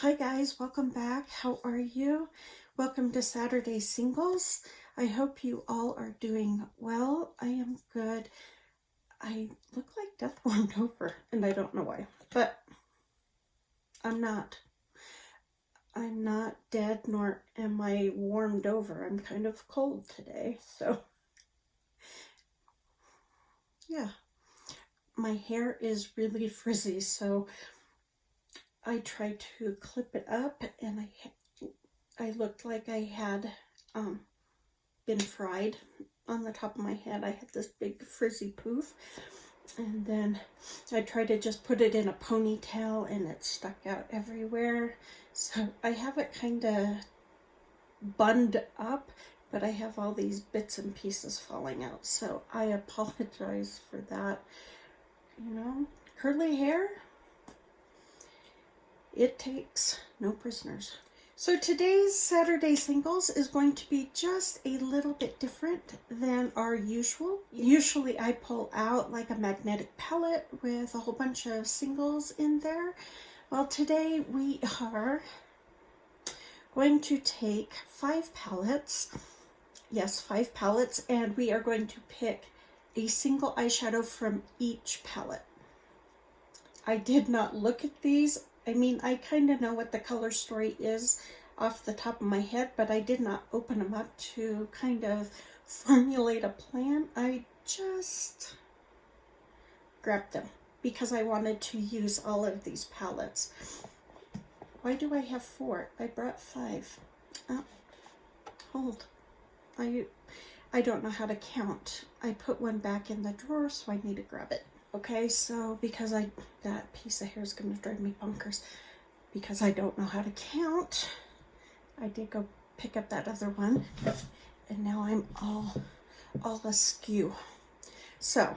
Hi guys, welcome back. How are you? Welcome to Saturday Singles. I hope you all are doing well. I am good. I look like death warmed over and I don't know why, but I'm not. I'm not dead nor am I warmed over. I'm kind of cold today, so yeah. My hair is really frizzy, so I tried to clip it up and I looked like I had been fried on the top of my head. I had this big frizzy poof, and then I tried to just put it in a ponytail and it stuck out everywhere. So I have it kind of bunned up, but I have all these bits and pieces falling out. So I apologize for that. You know, curly hair, it takes no prisoners. So today's Saturday Singles is going to be just a little bit different than our usual. Usually I pull out like a magnetic palette with a whole bunch of singles in there. Well, today we are going to take 5 palettes. Yes, 5 palettes, and we are going to pick a single eyeshadow from each palette. I did not look at these. I mean, I kind of know what the color story is off the top of my head, but I did not open them up to kind of formulate a plan. I just grabbed them because I wanted to use all of these palettes. Why do I have 4? I brought 5. Oh, hold. I don't know how to count. I put one back in the drawer, so I need to grab it. Okay, so because that piece of hair is going to drive me bonkers because I don't know how to count. I did go pick up that other one, and now I'm all askew. So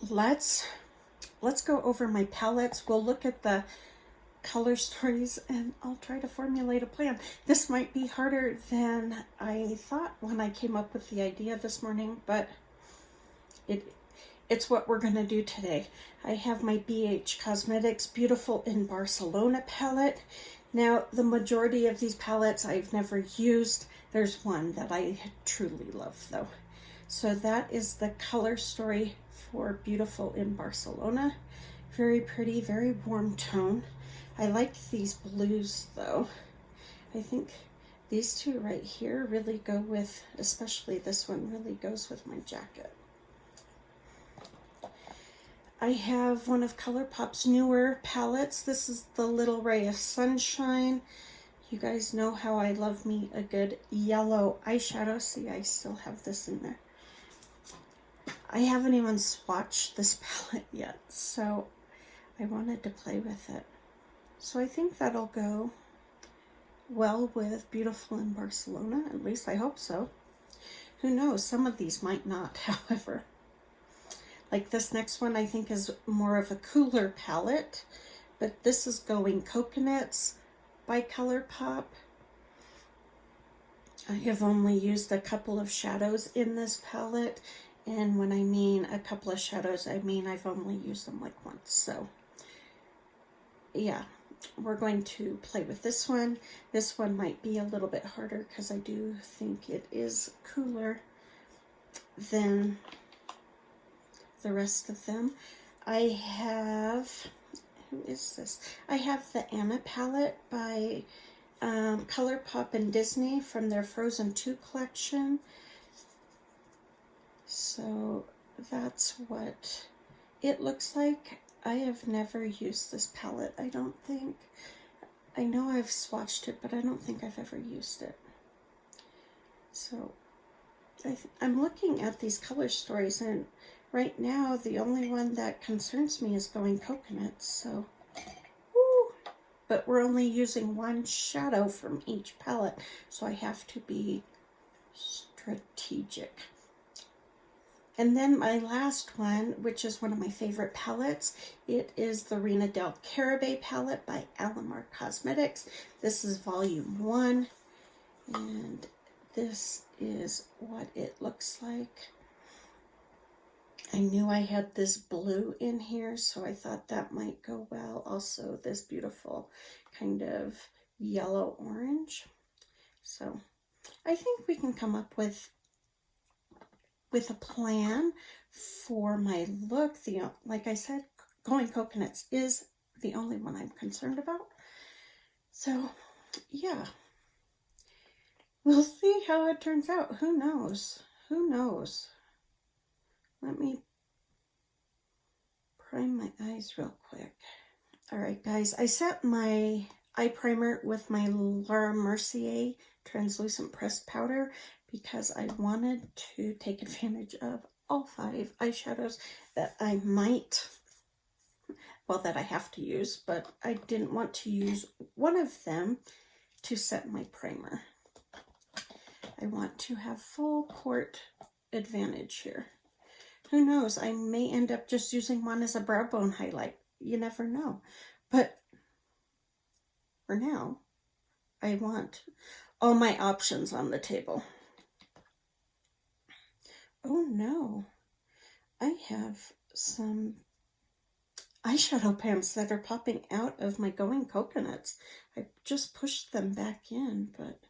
let's go over my palettes. We'll look at the color stories and I'll try to formulate a plan. This might be harder than I thought when I came up with the idea this morning, but it's what we're going to do today. I have my BH Cosmetics Beautiful in Barcelona palette. Now, the majority of these palettes I've never used. There's one that I truly love, though. So that is the color story for Beautiful in Barcelona. Very pretty, very warm tone. I like these blues, though. I think these two right here really go with, especially this one, really goes with my jacket. I have one of ColourPop's newer palettes. This is the Little Ray of Sunshine. You guys know how I love me a good yellow eyeshadow. See, I still have this in there. I haven't even swatched this palette yet, so I wanted to play with it. So I think that'll go well with Beautiful in Barcelona. At least I hope so. Who knows? Some of these might not, however. Like this next one I think is more of a cooler palette, but this is going Coconuts by ColourPop. I have only used a couple of shadows in this palette, and when I mean a couple of shadows, I mean I've only used them like once. So yeah, we're going to play with this one. This one might be a little bit harder because I do think it is cooler than the rest of them. I have, who is this? I have the Anna palette by ColourPop and Disney from their Frozen 2 collection. So that's what it looks like. I have never used this palette, I don't think. I know I've swatched it, but I don't think I've ever used it. So I'm looking at these color stories, and right now the only one that concerns me is going Coconuts. So, woo. But we're only using one shadow from each palette, so I have to be strategic. And then my last one, which is one of my favorite palettes, it is the Reina del Caribe palette by Alamar Cosmetics. This is volume 1, and this is what it looks like. I knew I had this blue in here, so I thought that might go well. Also, this beautiful kind of yellow orange. So I think we can come up with a plan for my look. Like I said, Going Coconuts is the only one I'm concerned about. So yeah, we'll see how it turns out. Who knows? Who knows? Let me prime my eyes real quick. All right, guys, I set my eye primer with my Laura Mercier translucent pressed powder because I wanted to take advantage of all 5 eyeshadows that I might, well, that I have to use, but I didn't want to use one of them to set my primer. I want to have full port advantage here. Who knows? I may end up just using one as a brow bone highlight. You never know. But for now, I want all my options on the table. Oh no, I have some eyeshadow pans that are popping out of my Going Coconuts. I just pushed them back in, but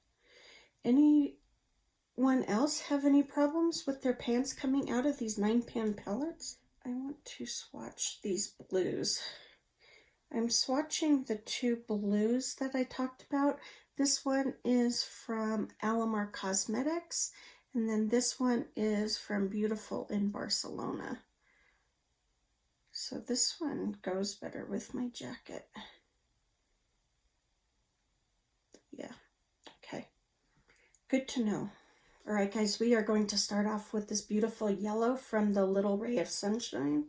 anyone else have any problems with their pans coming out of these 9-pan palettes? I want to swatch these blues. I'm swatching the 2 blues that I talked about. This one is from Alamar Cosmetics, and then this one is from Beautiful in Barcelona. So this one goes better with my jacket. Yeah, okay. Good to know. All right, guys, we are going to start off with this beautiful yellow from the Little Ray of Sunshine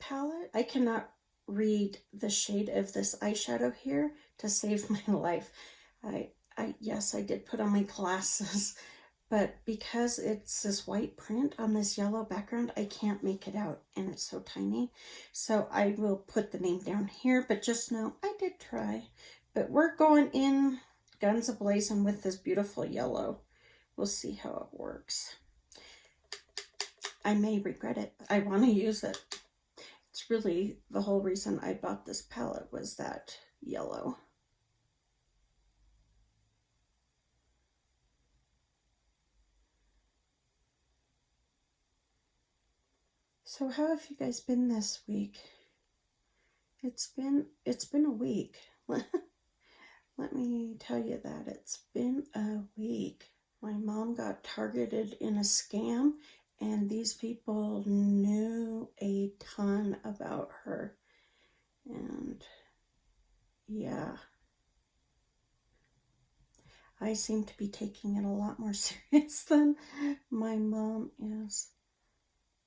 palette. I cannot read the shade of this eyeshadow here to save my life. Yes, I did put on my glasses, but because it's this white print on this yellow background, I can't make it out, and it's so tiny. So I will put the name down here, but just know I did try. But we're going in guns a-blazing with this beautiful yellow. We'll see how it works. I may regret it. I want to use it. It's really the whole reason I bought this palette was that yellow. So how have you guys been this week? It's been a week. Let me tell you that it's been a week. My mom got targeted in a scam, and these people knew a ton about her. And yeah, I seem to be taking it a lot more serious than my mom is.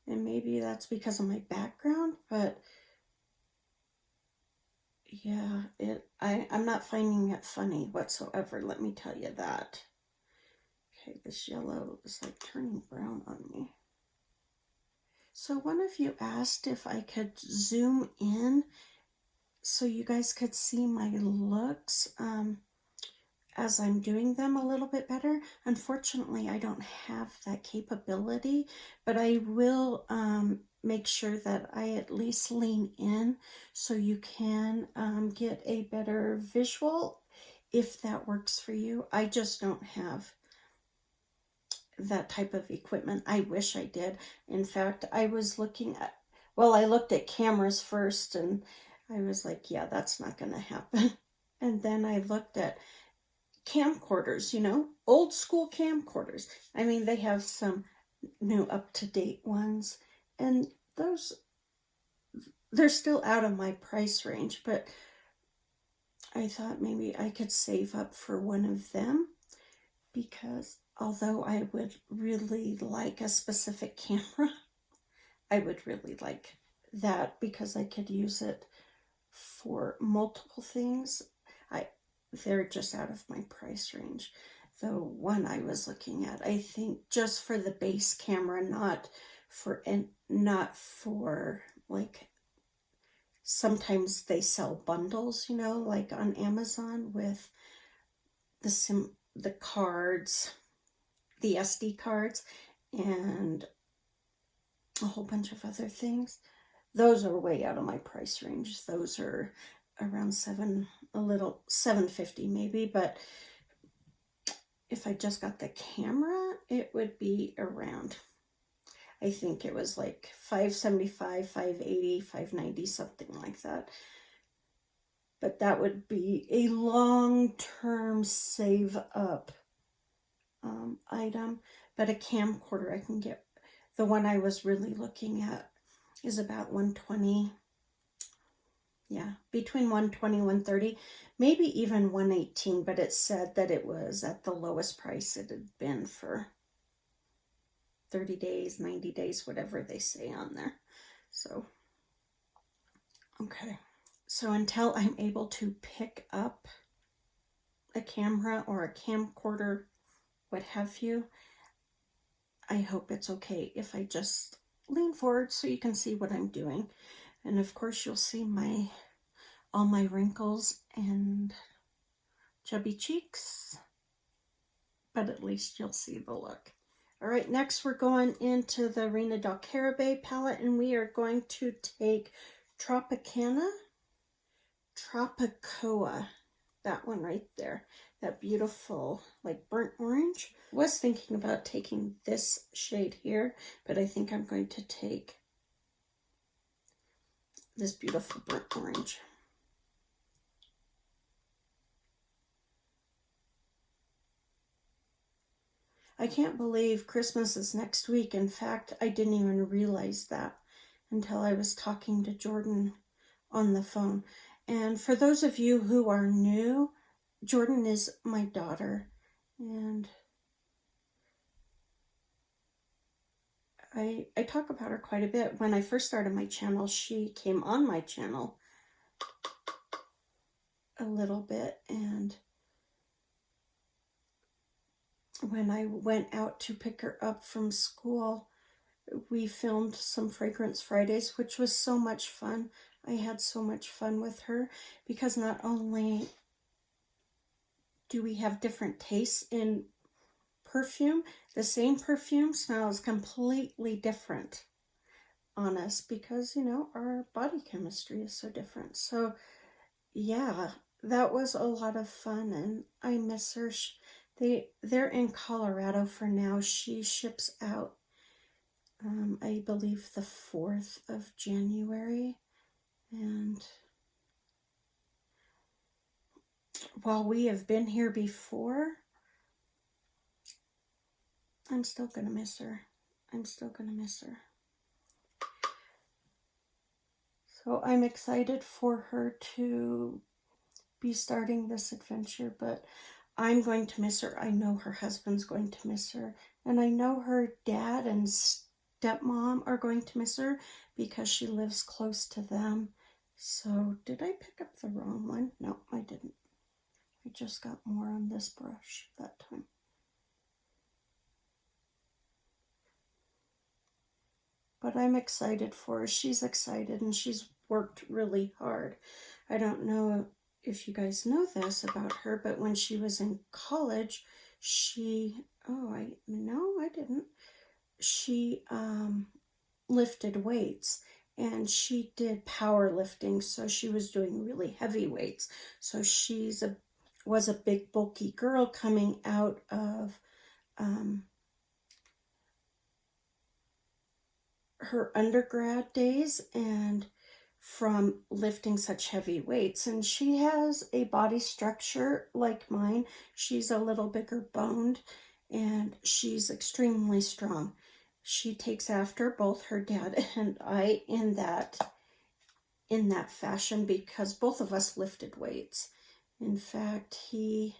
And maybe that's because of my background, but yeah, I'm not finding it funny whatsoever, let me tell you that. Okay, this yellow is like turning brown on me. So one of you asked if I could zoom in so you guys could see my looks as I'm doing them a little bit better. Unfortunately, I don't have that capability, but I will make sure that I at least lean in so you can get a better visual if that works for you. I just don't have that type of equipment. I wish I did. In fact, I was looking at, well, I looked at cameras first and I was like, yeah, that's not going to happen. And then I looked at camcorders, you know, old school camcorders. I mean, they have some new up-to-date ones, and those, they're still out of my price range, but I thought maybe I could save up for one of them, because although I would really like a specific camera, I would really like that because I could use it for multiple things. They're just out of my price range. The one I was looking at, I think just for the base camera, not for like, sometimes they sell bundles, you know, like on Amazon with the cards, the SD cards, and a whole bunch of other things. Those are way out of my price range. Those are around $750 maybe, but if I just got the camera, it would be around, I think it was like $575, $580, $590, something like that. But that would be a long-term save up item. But a camcorder I can get, the one I was really looking at is about $120. Yeah, between $120, $130, maybe even $118, but it said that it was at the lowest price it had been for 30 days, 90 days, whatever they say on there. So, okay. So until I'm able to pick up a camera or a camcorder, what have you, I hope it's okay if I just lean forward so you can see what I'm doing. And of course you'll see all my wrinkles and chubby cheeks, but at least you'll see the look. All right, next we're going into the Reina del Caribe palette, and we are going to take Tropicoa, that one right there, that beautiful like burnt orange. Was thinking about taking this shade here, but I think I'm going to take this beautiful burnt orange. I can't believe Christmas is next week. In fact, I didn't even realize that until I was talking to Jordan on the phone. And for those of you who are new, Jordan is my daughter, and I talk about her quite a bit. When I first started my channel, she came on my channel a little bit, and when I went out to pick her up from school, we filmed some Fragrance Fridays, which was so much fun. I had so much fun with her because not only do we have different tastes in perfume, the same perfume smells completely different on us because, you know, our body chemistry is so different. So yeah, that was a lot of fun, and I miss her. They're in Colorado for now. She ships out, I believe, the 4th of January. And while we have been here before, I'm still going to miss her. I'm still going to miss her. So I'm excited for her to be starting this adventure, but I'm going to miss her. I know her husband's going to miss her. And I know her dad and stepmom are going to miss her because she lives close to them. So did I pick up the wrong one? No, I didn't. I just got more on this brush that time. But I'm excited for her. She's excited and she's worked really hard. I don't know if you guys know this about her, but when she was in college, she lifted weights, and she did powerlifting, so she was doing really heavy weights. So was a big bulky girl coming out of her undergrad days and from lifting such heavy weights. And she has a body structure like mine. She's a little bigger boned, and she's extremely strong. She takes after both her dad and I in that fashion because both of us lifted weights. In fact, he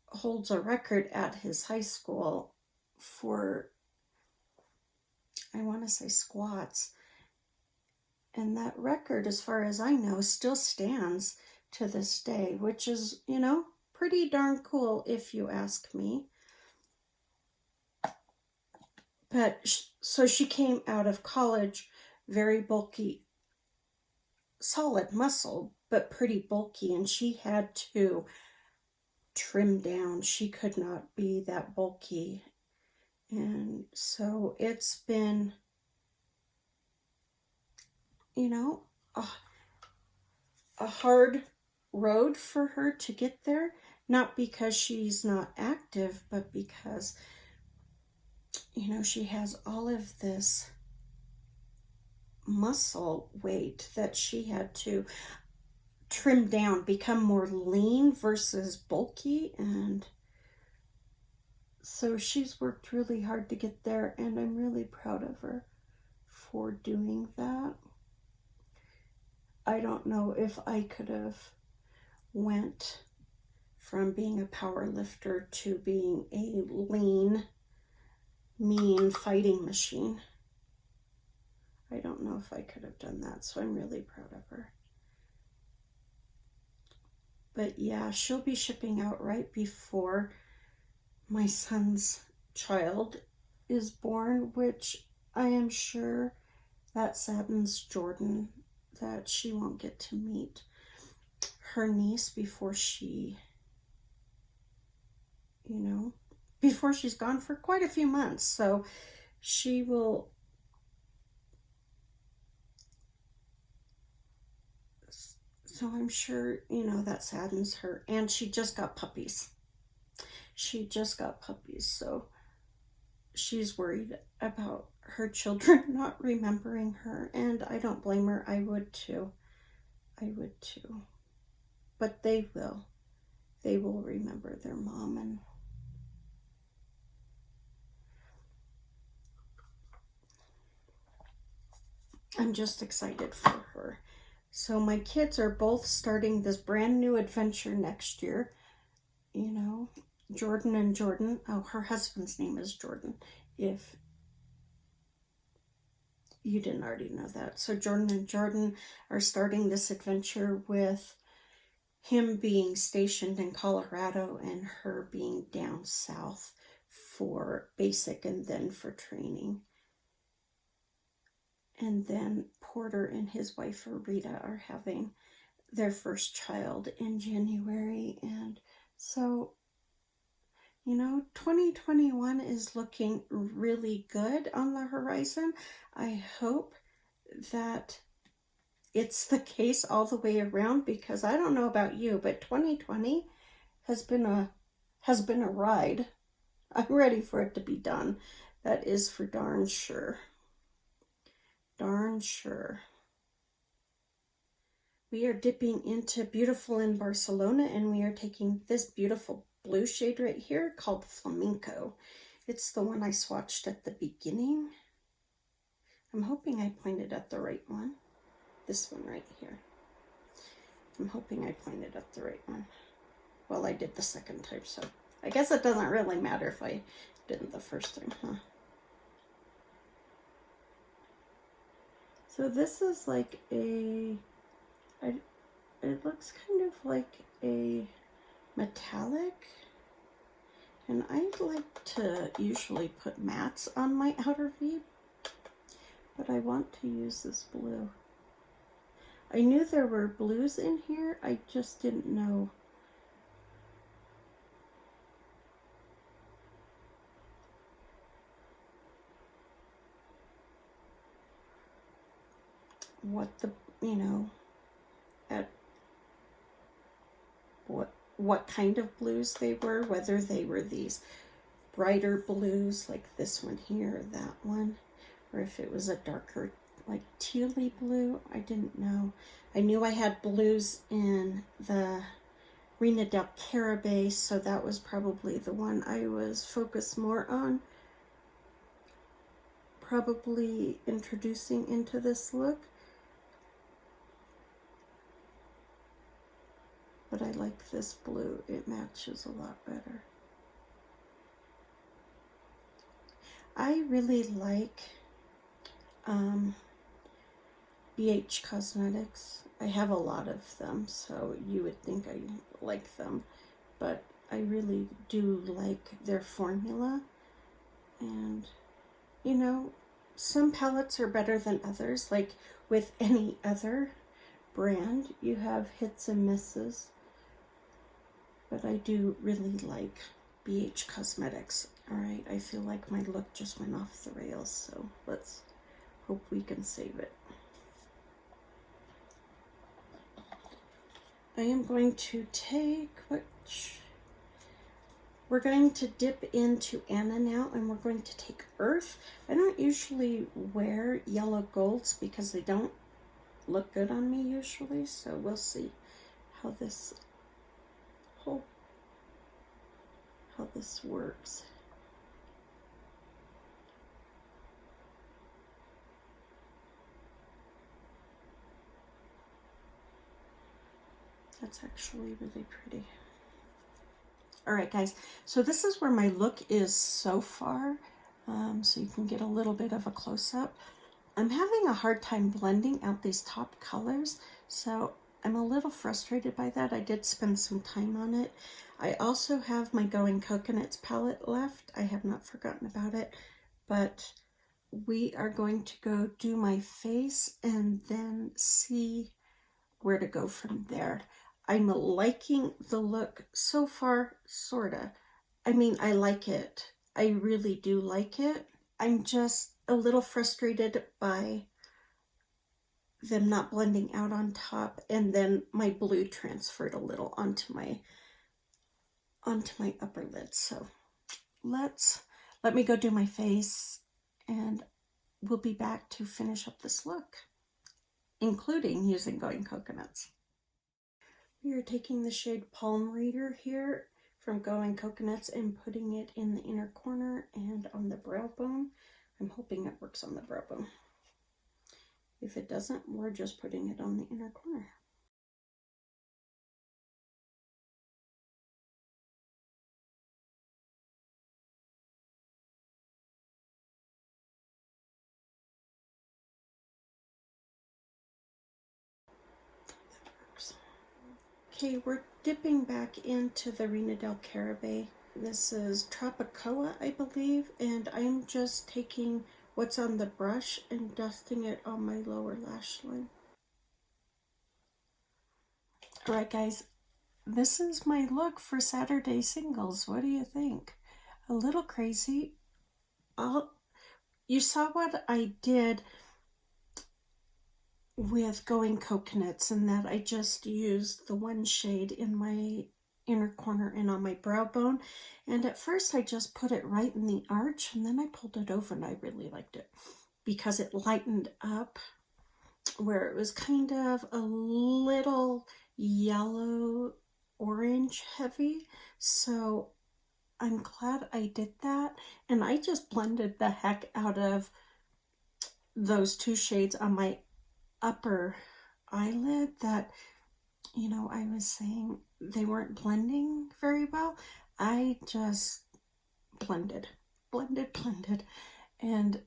holds a record at his high school for, I want to say, squats. And that record, as far as I know, still stands to this day, which is, you know, pretty darn cool if you ask me. But so she came out of college very bulky, solid muscle, but pretty bulky, and she had to trim down. She could not be that bulky. And so it's been you know, a hard road for her to get there. Not because she's not active, but because, you know, she has all of this muscle weight that she had to trim down, become more lean versus bulky. And so she's worked really hard to get there, and I'm really proud of her for doing that. I don't know if I could have went from being a power lifter to being a lean, mean fighting machine. I don't know if I could have done that, so I'm really proud of her. But yeah, she'll be shipping out right before my son's child is born, which I am sure that saddens Jordan that she won't get to meet her niece before she, you know, before she's gone for quite a few months. So she will, so I'm sure, you know, that saddens her. And she just got puppies. So she's worried about her children not remembering her, and I don't blame her. I would too. But they will. They will remember their mom. And I'm just excited for her. So my kids are both starting this brand new adventure next year. You know, Jordan and Jordan. Oh, her husband's name is Jordan, if you didn't already know that. So Jordan and Jordan are starting this adventure with him being stationed in Colorado and her being down south for basic and then for training. And then Porter and his wife Rita are having their first child in January. And so, you know, 2021 is looking really good on the horizon. I hope that it's the case all the way around, because I don't know about you, but 2020 has been a ride. I'm ready for it to be done. That is for darn sure. Darn sure. We are dipping into Beautiful in Barcelona, and we are taking this beautiful blue shade right here called Flamenco. It's the one I swatched at the beginning. I'm hoping I pointed at the right one. This one right here. I'm hoping I pointed at the right one. Well, I did the second time, so I guess it doesn't really matter if I didn't the first time, huh? So this is like it looks kind of like a metallic, and I like to usually put mattes on my outer V, but I want to use this blue. I knew there were blues in here, I just didn't know what the, you know, at what kind of blues they were, whether they were these brighter blues like this one here or that one, or if it was a darker like tealy blue. I didn't know. I knew I had blues in the Reina del Caribe, so that was probably the one I was focused more on, probably introducing into this look. But I like this blue. It matches a lot better. I really like BH Cosmetics. I have a lot of them, so you would think I like them, but I really do like their formula. And, you know, some palettes are better than others. Like with any other brand, you have hits and misses. But I do really like BH Cosmetics. Alright, I feel like my look just went off the rails, so let's hope we can save it. I am going to take, we're going to dip into Anna now, and we're going to take Earth. I don't usually wear yellow golds because they don't look good on me usually, so we'll see how this works. That's actually really pretty. All right, guys, so this is where my look is so far, so you can get a little bit of a close-up. I'm having a hard time blending out these top colors, so I'm a little frustrated by that. I did spend some time on it. I also have my Going Coconuts palette left. I have not forgotten about it, but we are going to go do my face and then see where to go from there. I'm liking the look so far, sorta. I mean, I like it. I really do like it. I'm just a little frustrated by them not blending out on top, and then my blue transferred a little onto my upper lid. So let me go do my face, and we'll be back to finish up this look, including using Going Coconuts. We are taking the shade Palm Reader here from Going Coconuts and putting it in the inner corner and on the brow bone. I'm hoping it works on the brow bone. If it doesn't, we're just putting it on the inner corner. That works. Okay, we're dipping back into the Reina del Caribe. This is Tropicoa, I believe, and I'm just taking what's on the brush and dusting it on my lower lash line. Alright guys, this is my look for Saturday Singles. What do you think? A little crazy. You saw what I did with Going Coconuts, and that I just used the one shade in my inner corner and on my brow bone, and at first I just put it right in the arch, and then I pulled it over, and I really liked it because it lightened up where it was kind of a little yellow orange heavy. So I'm glad I did that, and I just blended the heck out of those two shades on my upper eyelid that, you know, I was saying they weren't blending very well. I just blended, and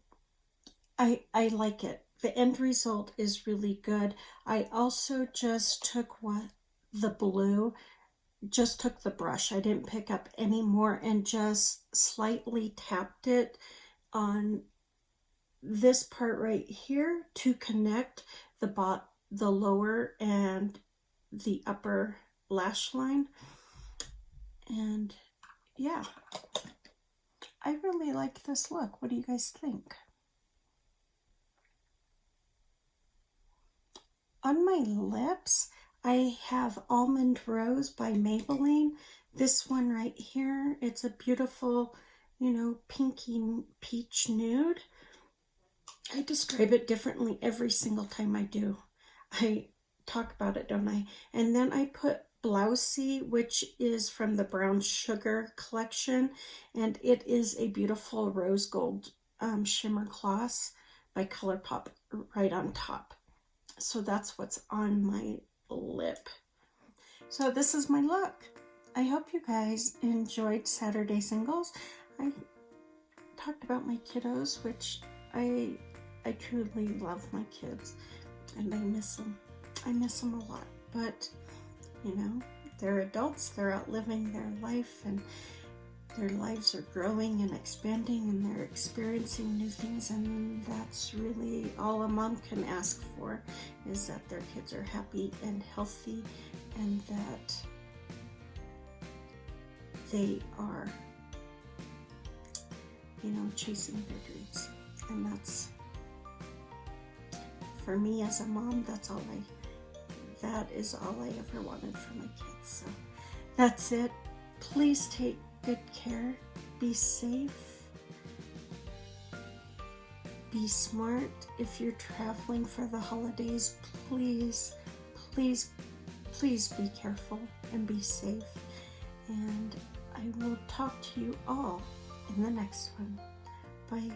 I like it. The end result is really good. I also just took the brush. I didn't pick up any more, and just slightly tapped it on this part right here to connect the lower and the upper lash line. And yeah, I really like this look. What do you guys think? On my lips, I have Almond Rose by Maybelline. This one right here, it's a beautiful, you know, pinky peach nude. I describe it differently every single time I do. I talk about it, don't I? And then I put Blousey, which is from the Brown Sugar collection, and it is a beautiful rose gold shimmer gloss by ColourPop right on top. So that's what's on my lip. So this is my look. I hope you guys enjoyed Saturday Singles. I talked about my kiddos, which I truly love my kids, and I miss them. I miss them a lot, but you know, they're adults, they're out living their life, and their lives are growing and expanding, and they're experiencing new things, and that's really all a mom can ask for, is that their kids are happy and healthy, and that they are, you know, chasing their dreams. And that's, for me as a mom, that's all that is all I ever wanted for my kids. So that's it. Please take good care. Be safe. Be smart. If you're traveling for the holidays, please, please, please be careful and be safe. And I will talk to you all in the next one. Bye.